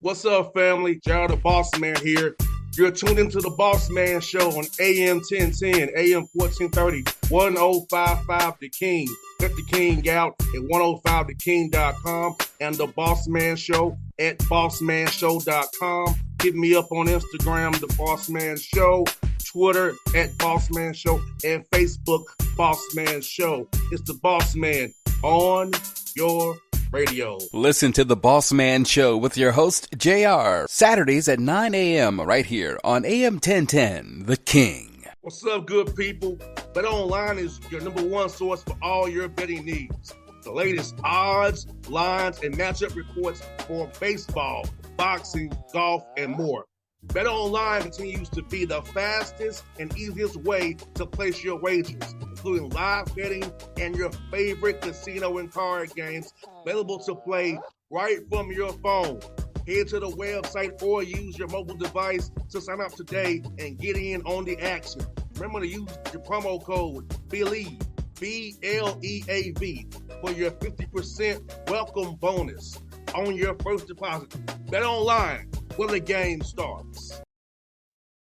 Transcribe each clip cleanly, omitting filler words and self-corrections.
What's up, family? Jared the Bossman here. You're tuned into the Bossman Show on AM 1010, AM 1430, 1055 The King. Let the King out at 105theking.com and the Bossman Show at bossmanshow.com. Hit me up on Instagram, The Bossman Show, Twitter at Bossman Show, and Facebook, Bossman Show. It's the Bossman on your radio. Listen to the Bossman Show with your host, JR, Saturdays at 9 a.m. right here on AM 1010, The King. What's up, good people? BetOnline is your number one source for all your betting needs. The latest odds, lines, and matchup reports for baseball, boxing, golf, and more. BetOnline continues to be the fastest and easiest way to place your wagers, including live betting and your favorite casino and card games available to play right from your phone. Head to the website or use your mobile device to sign up today and get in on the action. Remember to use your promo code BELIEVE, BLEAV, for your 50% welcome bonus on your first deposit. BetOnline, where the game starts.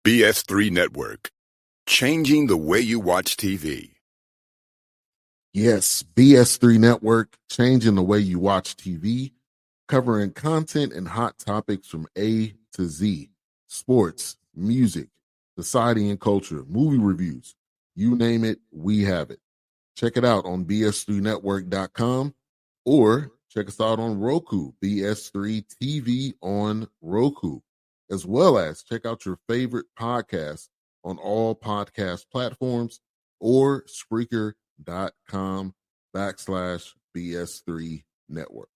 BS3 Network, changing the way you watch TV. Yes, BS3 Network, changing the way you watch TV, covering content and hot topics from A to Z, sports, music, society and culture, movie reviews, you name it, we have it. Check it out on bs3network.com or check us out on Roku, BS3 TV on Roku, as well as check out your favorite podcast on all podcast platforms or Spreaker.com/BS3 Network.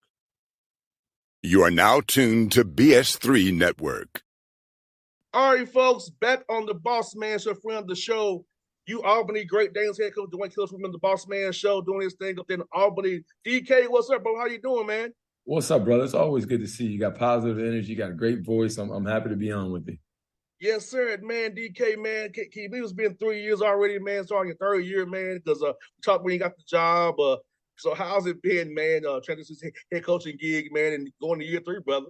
You are now tuned to BS3 Network. All right, folks, back on the Bossman Show, friend of the show, Albany Great Danes head coach Dwayne Killings from the Bossman Show, doing his thing up in Albany. DK, what's up, bro? How you doing, man? What's up, brother? It's always good to see you. You got positive energy. You got a great voice. I'm happy to be on with you. Yes, sir, man. DK, man. Can you believe it's been 3 years already, man? Starting your third year, man. Because we talked when you got the job. So how's it been, man? Transition head coaching gig, man, and going to year 3, brother.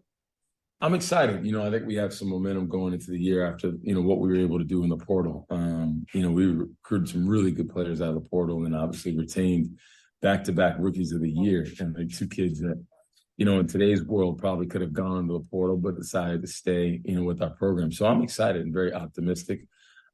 I'm excited. I think we have some momentum going into the year after, what we were able to do in the portal. We recruited some really good players out of the portal and obviously retained back-to-back rookies of the year. And like 2 kids that, in today's world probably could have gone to the portal, but decided to stay, with our program. So I'm excited and very optimistic.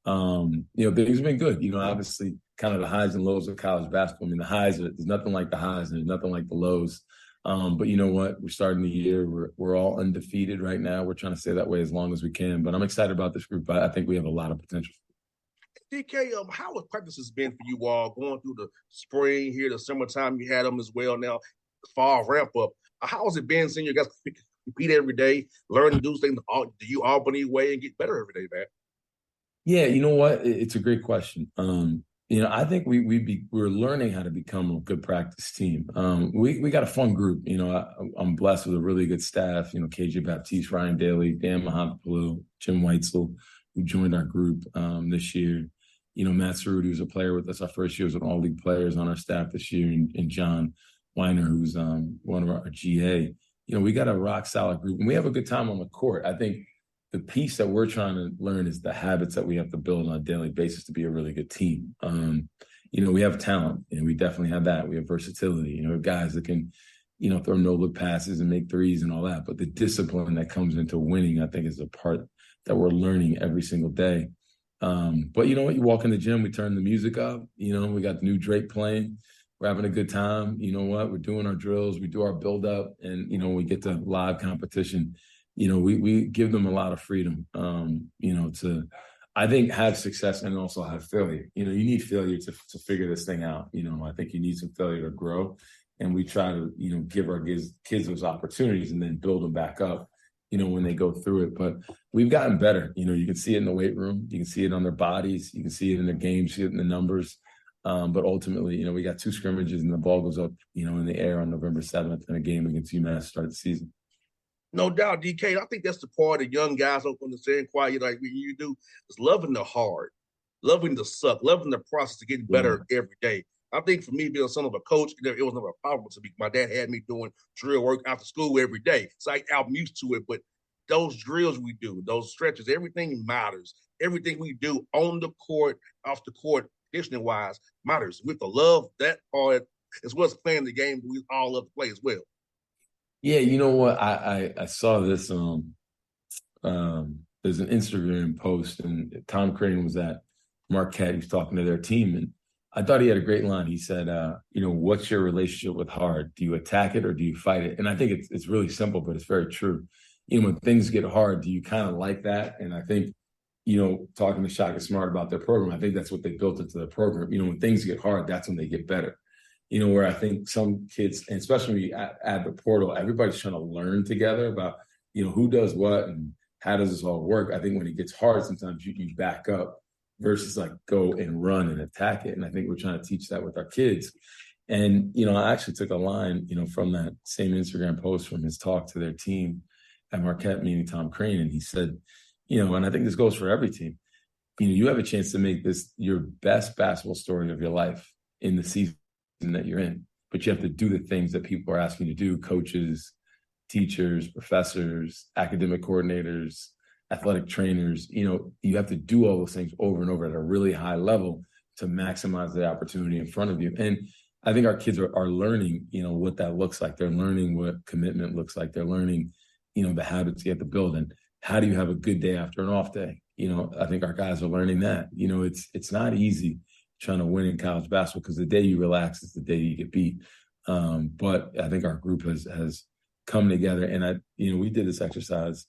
Things have been good. Obviously kind of the highs and lows of college basketball. I mean, the highs, there's nothing like the highs and there's nothing like the lows. But you know what? We're starting the year. We're all undefeated right now. We're trying to stay that way as long as we can. But I'm excited about this group. I think we have a lot of potential. DK, how has practices been for you all going through the spring here, the summertime? You had them as well now, fall ramp up. How has it been seeing you guys compete every day, learn to do things the Albany way and get better every day, man? Yeah, you know what? It's a great question. I think we're learning how to become a good practice team. We got a fun group. I'm blessed with a really good staff. KJ Baptiste, Ryan Daly, Dan Mahapalu, Jim Weitzel, who joined our group this year. Matt Cerruti, who's a player with us. Our first year was an all-league players on our staff this year, and John Weiner, who's one of our GA. We got a rock-solid group, and we have a good time on the court. I think the piece that we're trying to learn is the habits that we have to build on a daily basis to be a really good team. We have talent, and we definitely have that. We have versatility. We have guys that can, throw no-look passes and make threes and all that. But the discipline that comes into winning, I think, is a part that we're learning every single day. But you know what? You walk in the gym, we turn the music up. We got the new Drake playing. We're having a good time. You know what? We're doing our drills. We do our build-up. And, when we get to live competition, we give them a lot of freedom, to, I think, have success and also have failure. You need failure to figure this thing out. I think you need some failure to grow. And we try to, give our kids those opportunities and then build them back up, when they go through it. But we've gotten better. You can see it in the weight room. You can see it on their bodies. You can see it in their games, see it in the numbers. But ultimately, we got 2 scrimmages and the ball goes up, in the air on November 7th in a game against UMass to start the season. No doubt, DK. I think that's the part that young guys don't understand quite like when you do is loving the hard, loving the suck, loving the process of getting better every day. I think for me, being a son of a coach, it was never a problem to me. My dad had me doing drill work after school every day. So I'm used to it. But those drills we do, those stretches, everything matters. Everything we do on the court, off the court, conditioning wise, matters. With the love, that part, as well as playing the game, we all love to play as well. Yeah, you know what? I saw this. There's an Instagram post, and Tom Crane was at Marquette. He's talking to their team, and I thought he had a great line. He said, what's your relationship with hard? Do you attack it or do you fight it? And I think it's really simple, but it's very true. When things get hard, do you kind of like that? And I think, talking to Shaka Smart about their program, I think that's what they built into the program. When things get hard, that's when they get better. Where I think some kids, and especially when you add the portal, everybody's trying to learn together about, who does what and how does this all work. I think when it gets hard, sometimes you back up versus like go and run and attack it. And I think we're trying to teach that with our kids. And, I actually took a line, from that same Instagram post from his talk to their team at Marquette, meaning Tom Crane. And he said, and I think this goes for every team, you have a chance to make this your best basketball story of your life in the season that you're in, but you have to do the things that people are asking you to do, coaches, teachers, professors, academic coordinators, athletic trainers. You have to do all those things over and over at a really high level to maximize the opportunity in front of you. And I think our kids are learning, what that looks like. They're learning what commitment looks like. They're learning, the habits you have to build. And how do you have a good day after an off day? I think our guys are learning that. It's not easy trying to win in college basketball because the day you relax is the day you get beat. But I think our group has come together, and we did this exercise.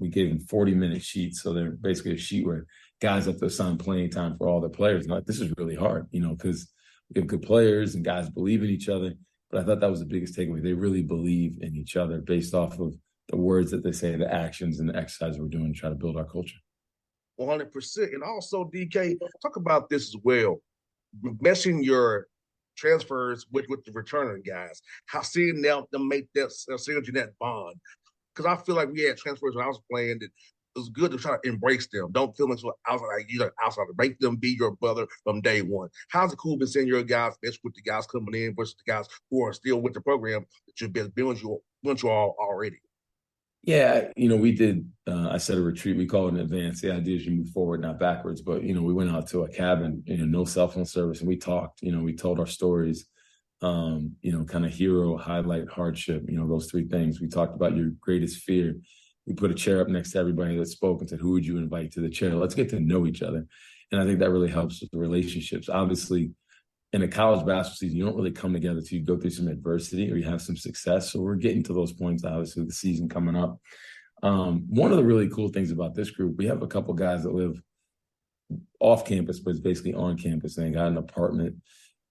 We gave them 40-minute sheets, so they're basically a sheet where guys have to assign playing time for all their players. And this is really hard, because we have good players and guys believe in each other. But I thought that was the biggest takeaway. They really believe in each other based off of the words that they say, the actions, and the exercise we're doing to try to build our culture. 100%. And also, DK, talk about this as well. Meshing your transfers with the returning guys, how seeing them make that synergy, that bond. Because I feel like we had transfers when I was playing that it was good to try to embrace them. Don't feel like you're outside. Make them be your brother from day one. How's it cool been seeing your guys mesh with the guys coming in versus the guys who are still with the program that you've been building you all already? Yeah, we did, I said a retreat, we call it an advance. The idea is you move forward, not backwards. But, we went out to a cabin, no cell phone service, and we talked, we told our stories, kind of hero, highlight, hardship, those three things. We talked about your greatest fear. We put a chair up next to everybody that spoke and said, who would you invite to the chair? Let's get to know each other. And I think that really helps with the relationships. Obviously, in a college basketball season, you don't really come together till you go through some adversity or you have some success. So we're getting to those points, obviously, the season coming up. One of the really cool things about this group, we have a couple guys that live off campus, but it's basically on campus. And they got an apartment,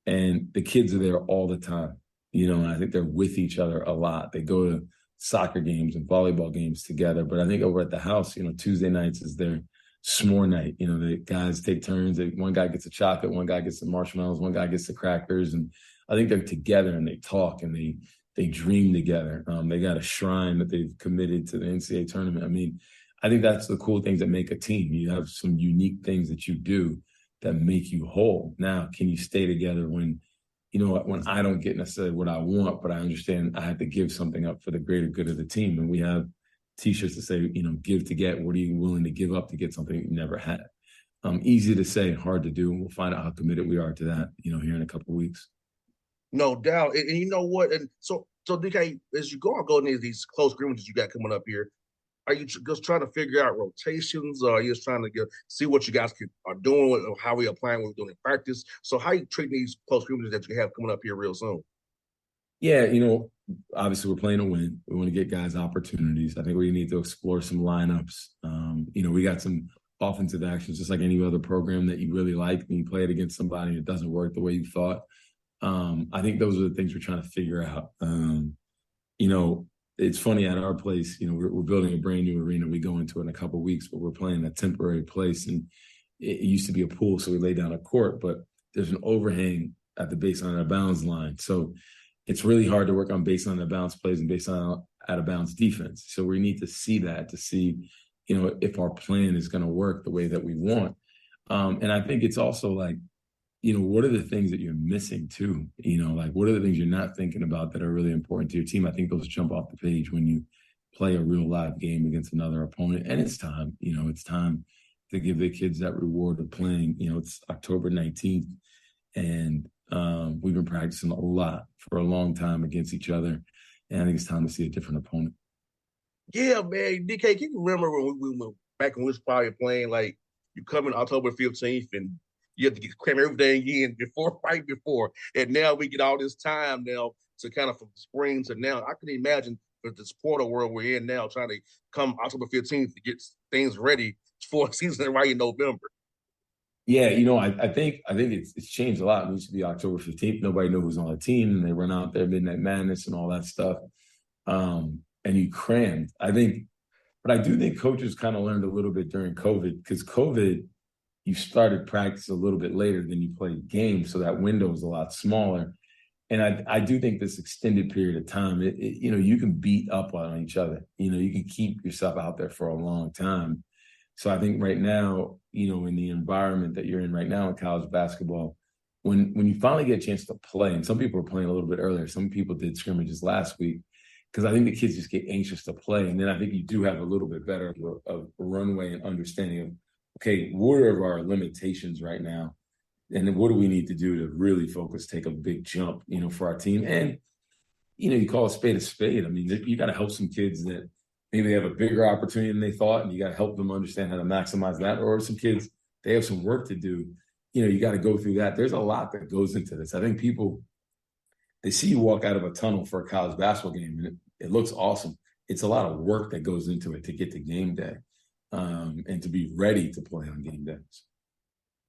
and the kids are there all the time. And I think they're with each other a lot. They go to soccer games and volleyball games together. But I think over at the house, Tuesday nights is their s'more night. The guys take turns. One guy gets a chocolate, one guy gets the marshmallows, one guy gets the crackers. And I think they're together and they talk and they dream together. They got a shrine that they've committed to the NCAA tournament. I mean, I think that's the cool things that make a team. You have some unique things that you do that make you whole. Now, can you stay together when I don't get necessarily what I want, but I understand I have to give something up for the greater good of the team? And we have T-shirts that say, give to get. What are you willing to give up to get something you never had? Easy to say, hard to do. And we'll find out how committed we are to that, here in a couple of weeks. No doubt. And you know what? And so DK, as you go into these close scrimmages you got coming up here, are you just trying to figure out rotations, or are you just trying to see what you guys are doing, or how we applying what we're doing in practice? So how are you treating these close scrimmages that you have coming up here real soon? Yeah, obviously we're playing to win. We want to get guys opportunities. I think we need to explore some lineups. We got some offensive actions, just like any other program that you really like, and you play it against somebody and it doesn't work the way you thought. I think those are the things we're trying to figure out. It's funny at our place, we're building a brand new arena. We go into it in a couple of weeks, but we're playing a temporary place. And it used to be a pool, so we lay down a court, but there's an overhang at the baseline out of bounds line. So it's really hard to work on baseline out of bounds plays and baseline out of bounds defense. So we need to see that to see, if our plan is going to work the way that we want. And I think it's also like, what are the things that you're missing too? Like what are the things you're not thinking about that are really important to your team? I think those jump off the page when you play a real live game against another opponent. And it's time, it's time to give the kids that reward of playing. It's October 19th, and we've been practicing a lot for a long time against each other. And I think it's time to see a different opponent. Yeah, man. DK, can you remember when we were back when we was probably playing, like, you come in October 15th and you have to cram everything in right before. And now we get all this time now to kind of from spring to now. I can imagine for the supporter world we're in now trying to come October 15th to get things ready for a season right in November. Yeah, I think it's changed a lot. It used to be October 15th. Nobody knew who was on the team, and they run out there, Midnight Madness and all that stuff. And you crammed. But I do think coaches kind of learned a little bit during COVID, because COVID, you started practice a little bit later than you played games, so that window was a lot smaller. And I do think this extended period of time, you can beat up on each other. You can keep yourself out there for a long time. So I think right now, in the environment that you're in right now in college basketball, when you finally get a chance to play, and some people are playing a little bit earlier, some people did scrimmages last week, because I think the kids just get anxious to play. And then I think you do have a little bit better of runway and understanding of, okay, what are our limitations right now? And then what do we need to do to really focus, take a big jump, for our team? And, you call a spade a spade. I mean, you got to help some kids that maybe they have a bigger opportunity than they thought, and you got to help them understand how to maximize that. Or some kids, they have some work to do. You got to go through that. There's a lot that goes into this. I think people, they see you walk out of a tunnel for a college basketball game, and it looks awesome. It's a lot of work that goes into it to get to game day, and to be ready to play on game days.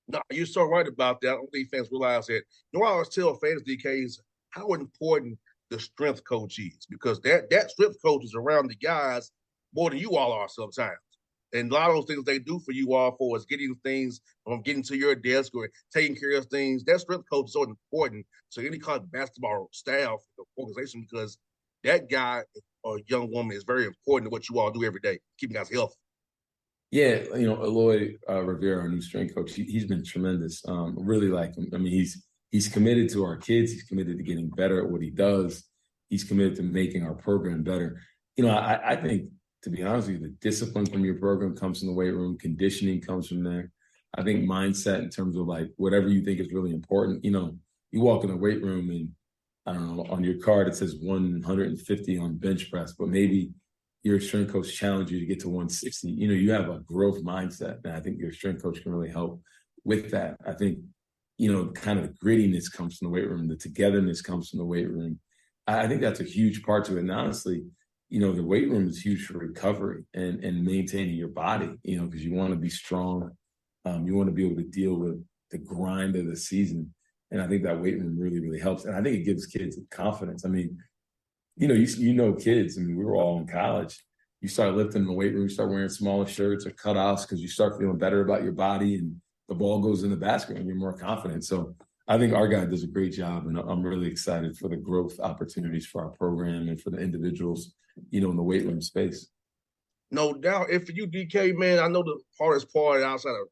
No, you're so right about that. I don't think fans realize that. I always tell fans, DKs, how important the strength coach is, because that strength coach is around the guys more than you all are sometimes. And a lot of those things they do for you all for is getting things from getting to your desk or taking care of things. That strength coach is so important to any kind of basketball staff, organization, because that guy or young woman is very important to what you all do every day, keeping guys healthy. Yeah, Eloy Rivera, our new strength coach, he's been tremendous. Really like him. I mean, he's committed to our kids. He's committed to getting better at what he does. He's committed to making our program better. I think, to be honest with you, the discipline from your program comes from the weight room. Conditioning comes from there. I think mindset in terms of like whatever you think is really important. You walk in the weight room and, I don't know, on your card it says 150 on bench press, but maybe your strength coach challenged you to get to 160. You have a growth mindset, and I think your strength coach can really help with that. I think, kind of the grittiness comes from the weight room. The togetherness comes from the weight room. I think that's a huge part to it. And honestly, the weight room is huge for recovery and maintaining your body, because you want to be strong. You want to be able to deal with the grind of the season. And I think that weight room really, really helps. And I think it gives kids confidence. I mean, kids, I mean, we were all in college. You start lifting in the weight room, you start wearing smaller shirts or cutoffs because you start feeling better about your body, and the ball goes in the basket and you're more confident. So I think our guy does a great job, and I'm really excited for the growth opportunities for our program and for the individuals, in the weight room space. No doubt. And for you, DK, man, I know the hardest part outside of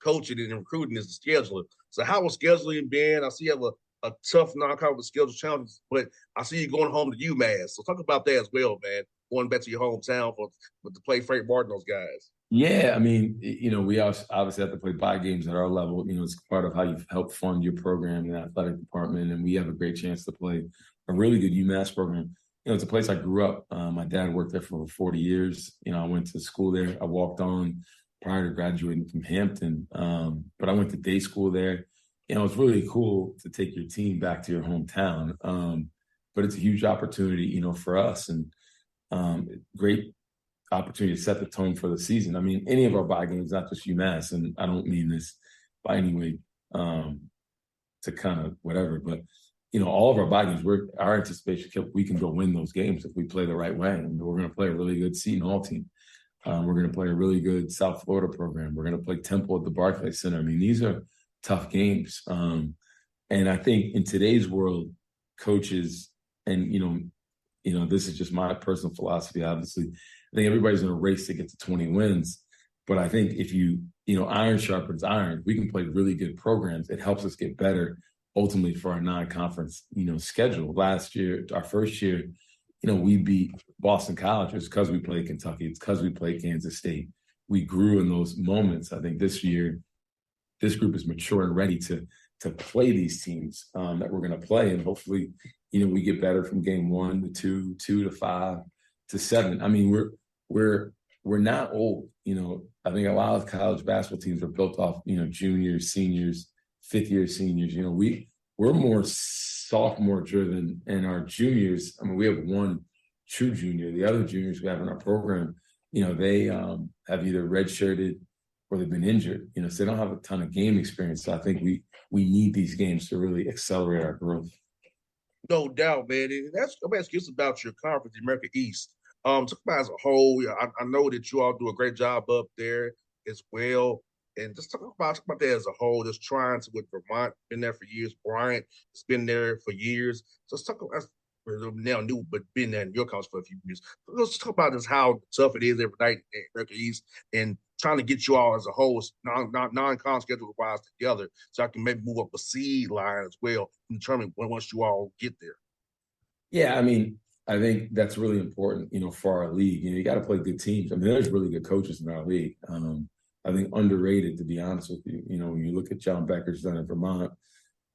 coaching and recruiting is the scheduling. So how was scheduling been? I see you have a tough non-conference schedule challenges, but I see you going home to UMass. So talk about that as well, man. Going back to your hometown to play Frank Martin, those guys. Yeah, I mean, we obviously have to play bye games at our level. It's part of how you help fund your program in the athletic department, and we have a great chance to play a really good UMass program. It's a place I grew up. My dad worked there for over 40 years. I went to school there. I walked on prior to graduating from Hampton, but I went to day school there. It's really cool to take your team back to your hometown, but it's a huge opportunity, for us, and great opportunity to set the tone for the season. I mean, any of our bye games, not just UMass, and I don't mean this by any way to kind of whatever, but all of our bye games, our anticipation, we can go win those games if we play the right way, and we're going to play a really good Seton Hall team. We're going to play a really good South Florida program. We're going to play Temple at the Barclays Center. I mean, these are tough games. And I think in today's world, coaches, and, this is just my personal philosophy, obviously, I think everybody's in a race to get to 20 wins. But I think if iron sharpens iron, we can play really good programs. It helps us get better ultimately for our non-conference, schedule. Last year, our first year, we beat Boston College. It's because we played Kentucky. It's because we played Kansas State. We grew in those moments. I think this year, this group is mature and ready to play these teams that we're going to play. And hopefully, we get better from game 1 to 2, 2 to 5 to 7. I mean, we're not old. I think a lot of college basketball teams are built off, juniors, seniors, fifth-year seniors. We're more sophomore driven, and our juniors, I mean, we have one true junior. The other juniors we have in our program, they have either redshirted or they've been injured, so they don't have a ton of game experience. So I think we need these games to really accelerate our growth. No doubt, man. I'm asking you about your conference, the America East. Talk about as a whole. I know that you all do a great job up there as well. And just talk about that as a whole, just trying to, with Vermont, been there for years. Bryant has been there for years. So let's talk about, now new, but been there in your college for a few years. Let's talk about just how tough it is every night in America East and trying to get you all as a whole, non-con schedule-wise together, so I can maybe move up a seed line as well and determine once you all get there. Yeah, I mean, I think that's really important, for our league. You got to play good teams. I mean, there's really good coaches in our league. I think underrated, to be honest with you. When you look at John Becker's done in Vermont,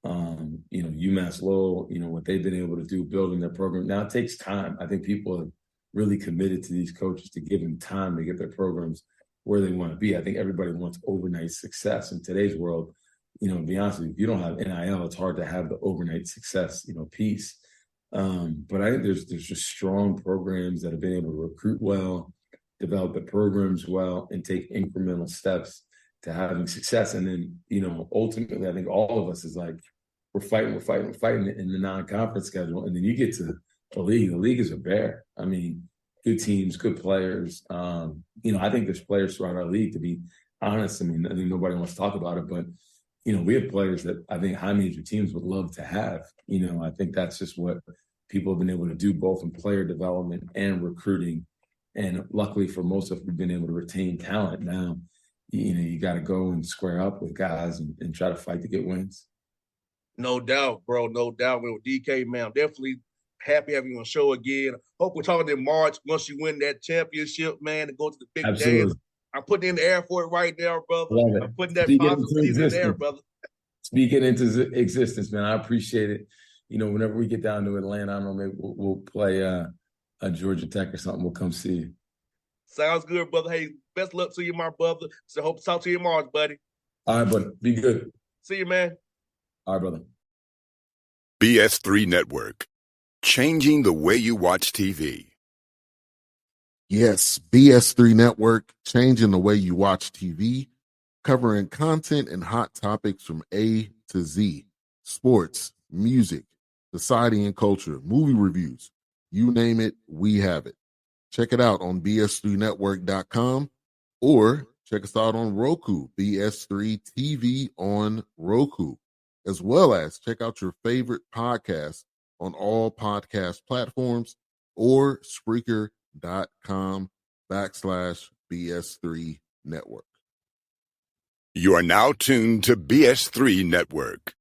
UMass Lowell, what they've been able to do building their program. Now it takes time. I think people are really committed to these coaches to give them time to get their programs where they want to be. I think everybody wants overnight success in today's world. To be honest with you, if you don't have NIL, it's hard to have the overnight success, piece. But I think there's just strong programs that have been able to recruit well, develop the programs well, and take incremental steps to having success. And then, ultimately, I think all of us is like, we're fighting in the non-conference schedule. And then you get to the league. The league is a bear. I mean, good teams, good players. I think there's players throughout our league, to be honest. I mean, I think nobody wants to talk about it, but, we have players that I think high major teams would love to have. I think that's just what people have been able to do, both in player development and recruiting. And luckily for most of us, we've been able to retain talent. Now, you got to go and square up with guys and try to fight to get wins. No doubt, bro. No doubt. With DK, man, I'm definitely happy having you on the show again. Hope we're talking in March once you win that championship, man, and go to the big dance. I'm putting in the air for it right now, brother. I'm putting that positivity in there, brother. Speak it into existence, man. I appreciate it. Whenever we get down to Atlanta, I don't know, maybe we'll play a Georgia Tech or something. We'll come see you. Sounds good, brother. Hey, best luck to you, my brother. So hope to talk to you in March, buddy. All right, buddy. Be good. See you, man. All right, brother. BS3 Network. Changing the way you watch TV. Yes, BS3 Network, changing the way you watch TV, covering content and hot topics from A to Z. Sports, music, society and culture, movie reviews. You name it, we have it. Check it out on bs3network.com or check us out on Roku, BS3 TV on Roku, as well as check out your favorite podcast on all podcast platforms or Spreaker.com/BS3 Network. You are now tuned to BS3 Network.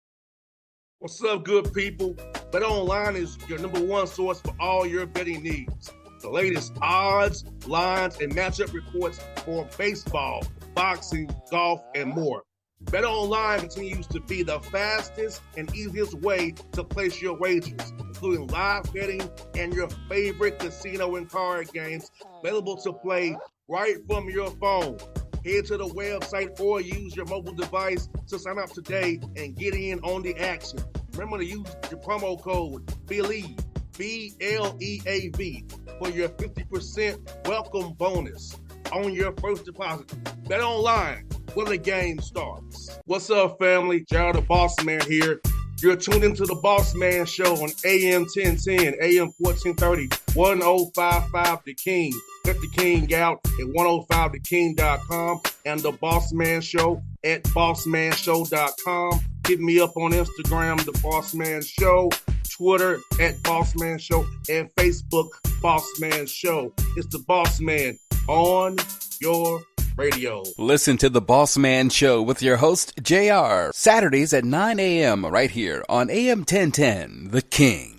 What's up, good people? Bet Online is your number one source for all your betting needs. The latest odds, lines, and matchup reports for baseball, boxing, golf, and more. Bet Online continues to be the fastest and easiest way to place your wagers, including live betting and your favorite casino and card games available to play right from your phone. Head to the website or use your mobile device to sign up today and get in on the action. Remember to use your promo code BELIEVE, BLEAV, for your 50% welcome bonus on your first deposit. Bet Online, where the game starts. What's up, family? Gerald the Bossman here. You're tuned into the Bossman Show on AM 1010, AM 1430, 1055 The King. Check The King out at 105theking.com and the Bossman Show at bossmanshow.com. Hit me up on Instagram, The Bossman Show, Twitter at Bossman Show, and Facebook, Bossman Show. It's the Bossman on your Radio. Listen to the Bossman Show with your host, JR, Saturdays at 9 a.m. right here on AM 1010, The King.